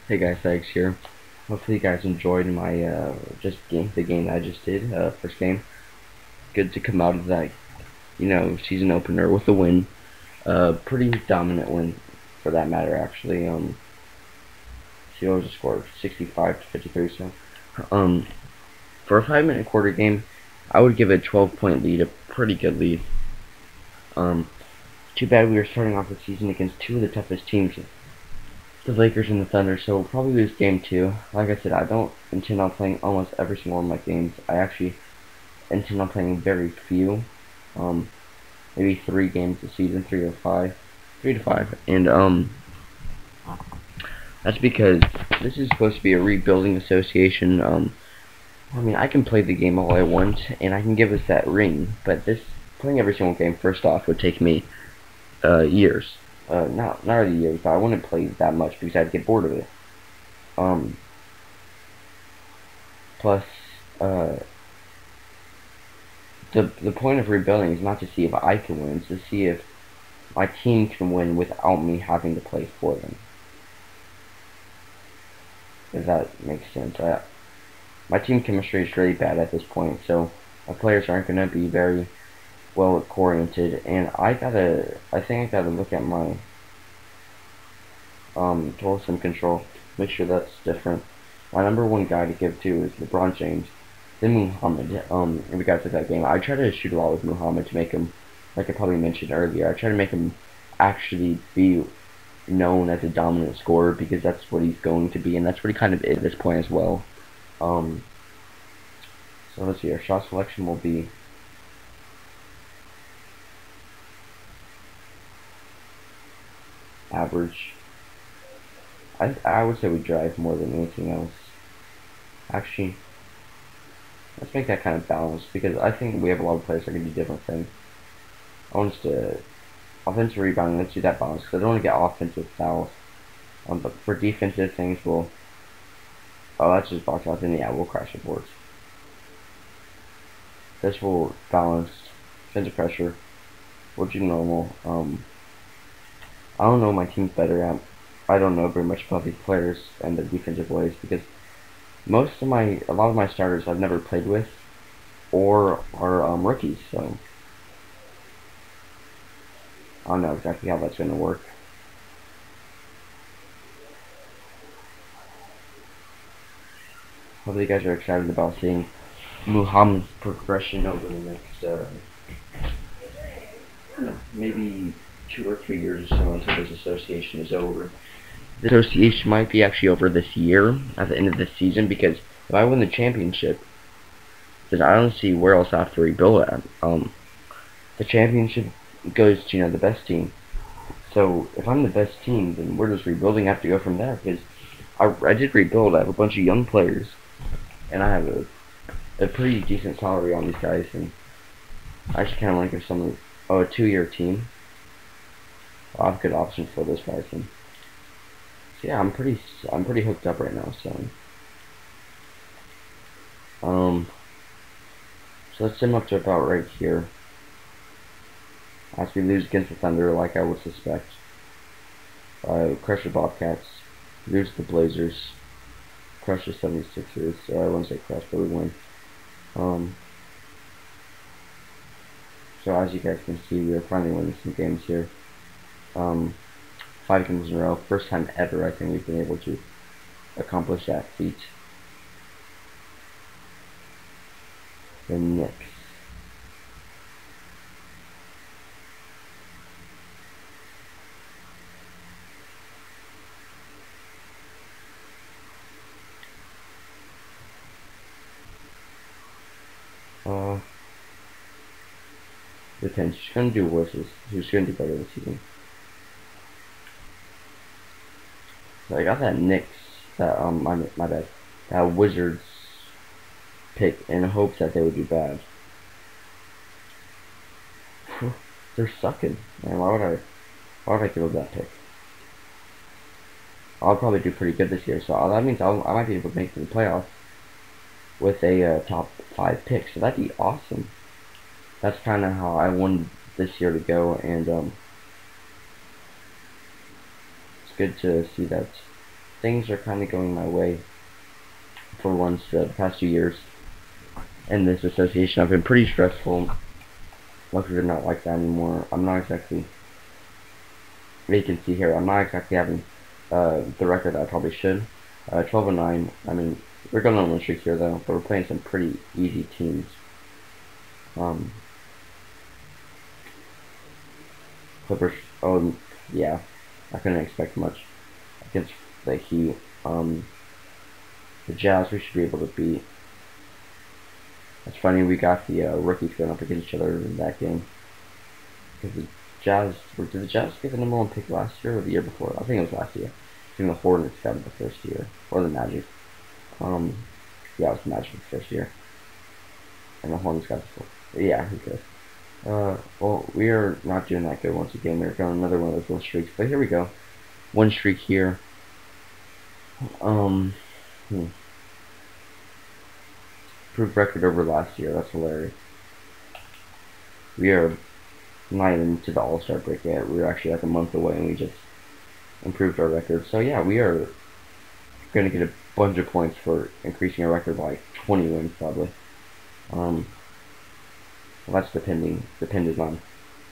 Hey guys, Alex here. Hopefully you guys enjoyed my the game I just did, first game. Good to come out of that, season opener with a win. Pretty dominant win for that matter actually. See what was the score? 65 to 53, so um for a 5-minute quarter game, I would give it a 12-point lead, a pretty good lead. Um Too bad we were starting off the season against two of the toughest teams, the Lakers and the Thunder, so we'll probably lose game two. Like I said, I don't intend on playing almost every single one of my games. I actually intend on playing very few, um, maybe 3 games a season, 3 to 5, and that's because this is supposed to be a rebuilding association. I mean, I can play the game all I want, and I can give us that ring, but this playing every single game, first off, would take me years. Not really years, but I wouldn't play that much because I'd get bored of it. Um, Plus, uh, the point of rebuilding is not to see if I can win, it's to see if my team can win without me having to play for them. If that makes sense. My team chemistry is really bad at this point, so my players aren't going to be very well oriented, and I think I gotta look at my total sim control, make sure that's different. My number one guy to give to is LeBron James, then Muhammad. In regards to that game, I try to shoot a lot with Muhammad to make him, like I probably mentioned earlier, I try to make him actually be known as a dominant scorer because that's what he's going to be, and that's what he kind of is at this point as well. Um, so let's see, our shot selection will be average. I would say we drive more than anything else. Actually, let's make that kind of balanced because I think we have a lot of players that can do different things. I want us to offensive rebounding. Let's do that balance because I don't want to get offensive fouls. But for defensive things, that's just box out. Then yeah, we'll crash the boards. This will balance defensive pressure. We'll do normal. I don't know my team's better at. I don't know very much about these players and their defensive ways because a lot of my starters I've never played with or are rookies, so I don't know exactly how that's going to work. Hopefully you guys are excited about seeing Muhammad's progression over the next maybe 2 or 3 years or so until this association is over. The association might be actually over this year at the end of this season because if I win the championship, then I don't see where else I have to rebuild at. The championship goes to the best team. So if I'm the best team, then where does rebuilding have to go from there? Because I did rebuild. I have a bunch of young players, and I have a pretty decent salary on these guys, and I actually kind of want to give someone a 2-year team. I'll have good options for those guys. And so yeah, I'm pretty hooked up right now. So let's sim up to about right here. As we lose against the Thunder, like I would suspect. Crush the Bobcats, lose the Blazers, crush the 76ers. So I wouldn't say crush, but we win. So as you guys can see, we are finally winning some games here. 5 games in a row. First time ever I think we've been able to accomplish that feat. The Knicks. Depends. Who's gonna do worse? Who's gonna do better this season? So I got that Knicks, my bad, that Wizards pick in hopes that they would do bad. They're sucking, man. Why would I give up that pick? I'll probably do pretty good this year, so that means I might be able to make the playoffs with a top 5 pick. So that'd be awesome. That's kind of how I wanted this year to go, and it's good to see that things are kind of going my way for once the past 2 years. In this association, I've been pretty stressful. Luckily, they're not like that anymore. I'm not exactly, you can see here, I'm not exactly having the record that I probably should. 12-9. I mean, we're going on a win streak here though, but we're playing some pretty easy teams. Clippers. Oh, yeah. I couldn't expect much against the Heat. The Jazz we should be able to beat. It's funny we got the rookies going up against each other in that game. Because the Jazz, did the Jazz get the #1 pick last year or the year before? I think it was last year. I think the Hornets got it the first year, or the Magic. Yeah, it was the Magic the first year, and the Hornets got the fourth. Yeah, who cares? Well, we are not doing that good once again. We're going another one of those win streaks, but here we go. One streak here. Improved record over last year. That's hilarious. We are not even to the All-Star break yet. We're actually like a month away, and we just improved our record. So yeah, we are going to get a bunch of points for increasing our record by 20 wins probably. Well, that's dependent on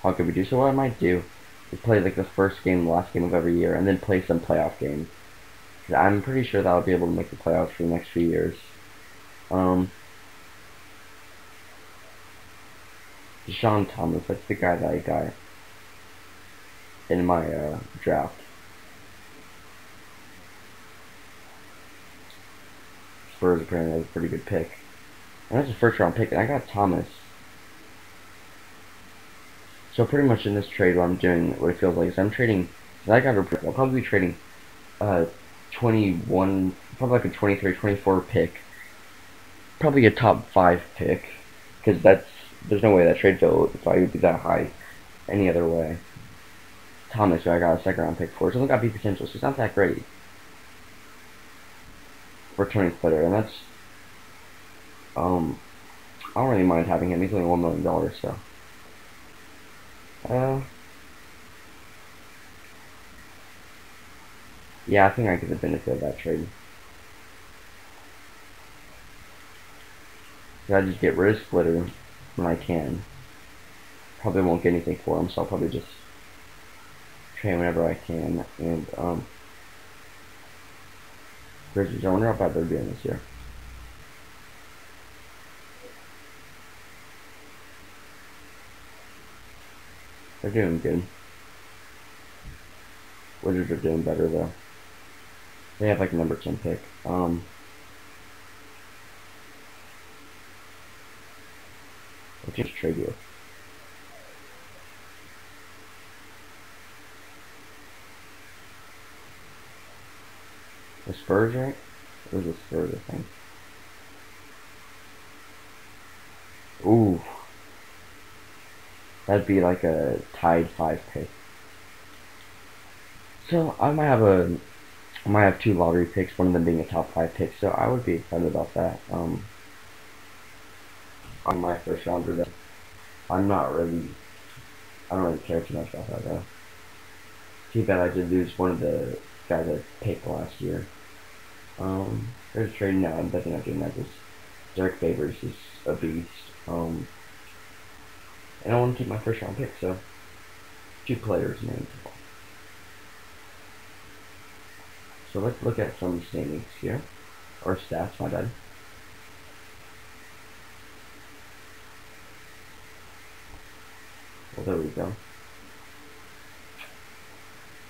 how good we do. So what I might do is play like the first game, the last game of every year, and then play some playoff games. I'm pretty sure that I'll be able to make the playoffs for the next few years. Deshaun Thomas, that's the guy that I got in my draft. Spurs apparently has a pretty good pick. And that's a first round pick, and I got Thomas. So pretty much in this trade, what I'm doing, what it feels like, is I'm trading, I'll probably be trading 21, probably like a 23, 24 pick. Probably a top 5 pick, because there's no way that trade value would be that high any other way. Thomas, who I got a second round pick for, so got B potential, so it's not that great. Returning player, and that's, I don't really mind having him. He's only $1 million, so. Yeah, I think I get the benefit of that trade. So I just get rid of Splitter when I can. Probably won't get anything for him, so I'll probably just trade whenever I can. And Grizzlies, I wonder how bad they're doing this year. They're doing good. Wizards are doing better though. They have like a number 10 pick. We'll just trade you. The Spurs, right? It was the Spurs, I think. Ooh. That'd be like a tied 5 pick. So I might have 2 lottery picks, one of them being a top 5 pick, so I would be excited about that. On my first rounder though. I don't really care too much about that though. Too bad I did lose one of the guys I picked last year. There's a trade now, I'm definitely not doing that. This Derek Favors is a beast. And I want to keep my first round pick, so 2 players named. So let's look at some standings here, or stats, my bad. Well, there we go.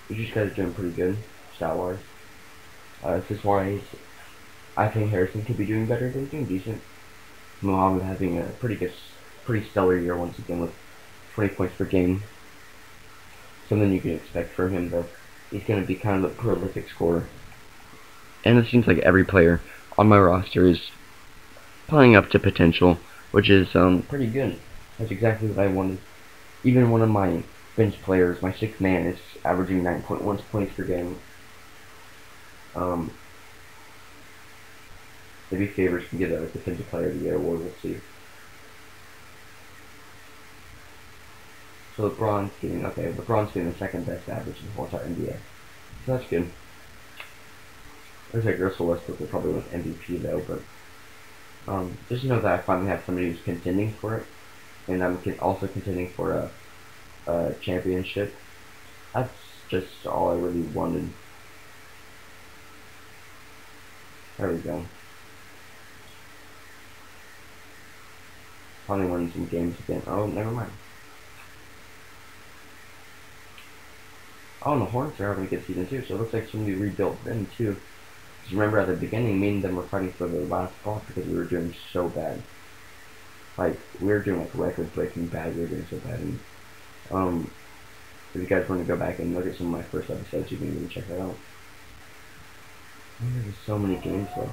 These guys are doing pretty good, stat-wise. Assist-wise, I think Harrison could be doing better. They're doing decent. Muhammad having a pretty stellar year once again with 20 points per game. Something you can expect from him, though. He's going to be kind of a prolific scorer. And it seems like every player on my roster is playing up to potential, which is pretty good. That's exactly what I wanted. Even one of my bench players, my 6th man, is averaging 9.1 points per game. Maybe Favors can get a Defensive Player of the Year award, we'll see. So LeBron's getting the 2nd best average in the whole entire NBA. So that's good. Looks like Russell Westbrook will probably win MVP though, but just know that I finally have somebody who's contending for it, and I'm also contending for a championship. That's just all I really wanted. There we go. Finally winning some games again. Oh, never mind. Oh, and the Hornets are having a good season too, so it looks like somebody rebuilt them too. Because remember at the beginning, me and them were fighting for the last spot because we were doing so bad. Like, we were doing like record-breaking bad, we were doing so bad. And, if you guys want to go back and look at some of my first episodes, you can even check that out. There's so many games though.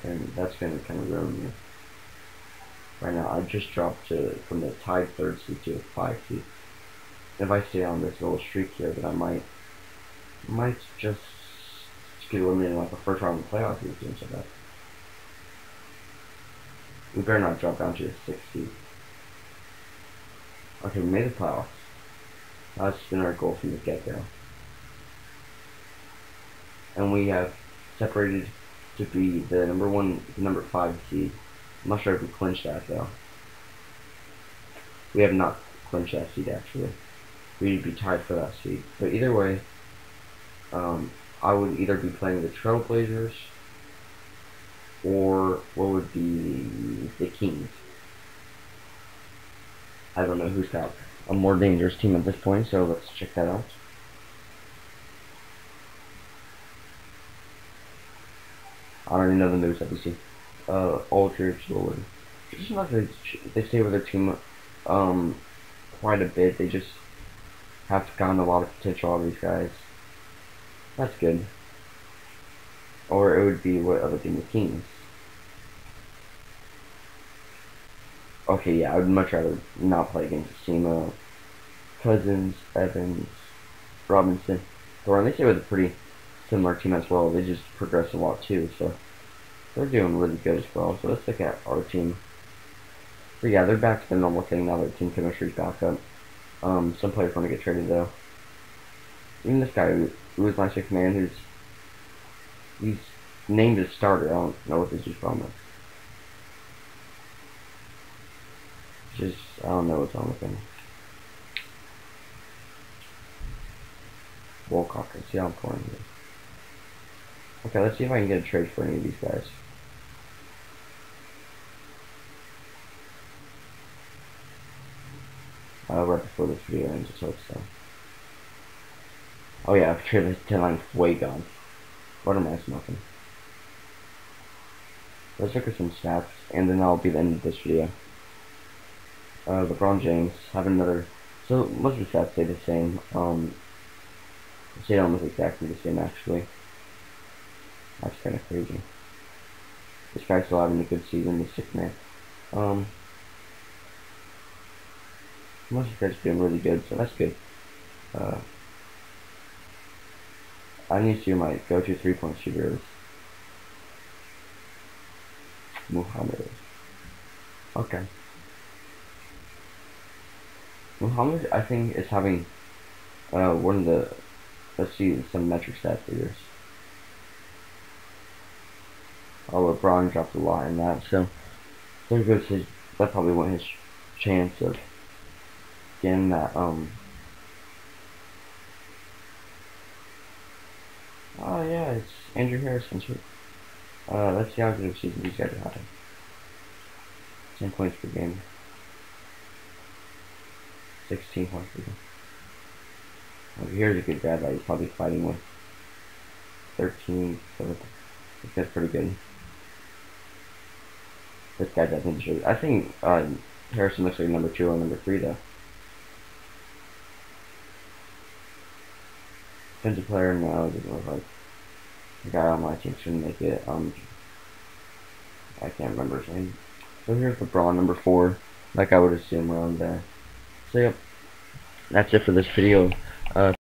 And that's going to kind of ruin me. Right now, I just dropped from the tied 3rd seed to a 5 seed. If I stay on this little streak here, then I might just get eliminated in like the first round of the playoffs if doing so bad. We better not drop down to a 6 seed. Okay, we made the playoffs. That's been our goal from the get-go. And we have separated to be the number 5 seed. I'm not sure if we clinched that though. We have not clinched that seed actually. We'd be tied for that seed. But either way, I would either be playing the Trailblazers or what would be the Kings. I don't know who's got a more dangerous team at this point, so let's check that out. I don't even know the moves that we see. Aldridge, Lillard. Just not that they stay with their team quite a bit. They just have gotten a lot of potential out of these guys. That's good. Or it would be what other team, the Kings. Okay, yeah, I would much rather not play against Simo, Cousins, Evans, Robinson, Thorin. They stay with a pretty similar team as well. They just progress a lot too, so they're doing really good as well. So let's look at our team. But yeah, they're back to the normal thing now. Their team chemistry's back up. Some players want to get traded though. Even this guy who is my 6th man, he's named as starter. I don't know what this is from. Just I don't know what's wrong with him. Wolcocker, see how I'm playing here. Okay, let's see if I can get a trade for any of these guys. Right before this video ends, so it's oh yeah, I've traded this 10 line way gone. What am I smoking? Let's look at some stats, and then that'll be the end of this video. LeBron James have another. So most of the stats stay the same. Stay almost exactly the same actually. That's kind of crazy. This guy's still having a good season. The 6th man. Most of you guys are doing really good, so that's good. I need to do my go-to 3-point shooter. Muhammad. Okay. Muhammad, I think, is having one of the, let's see, some metric stats figures. Oh, LeBron dropped a lot in that, so there goes his, that probably went his chance of getting that, oh yeah, it's Andrew Harrison too. Let's see how good of a season these guys are having. 10 points per game. 16 points per game. Okay, here's a good guy that he's probably fighting with. 13, so that's pretty good. This guy doesn't deserve it. I think Harrison looks like number 2 or number 3 though. Defensive player, no, it doesn't look like. The guy on my team shouldn't make it. I can't remember his name. So here's LeBron, number 4. Like I would assume around there. So yep, that's it for this video.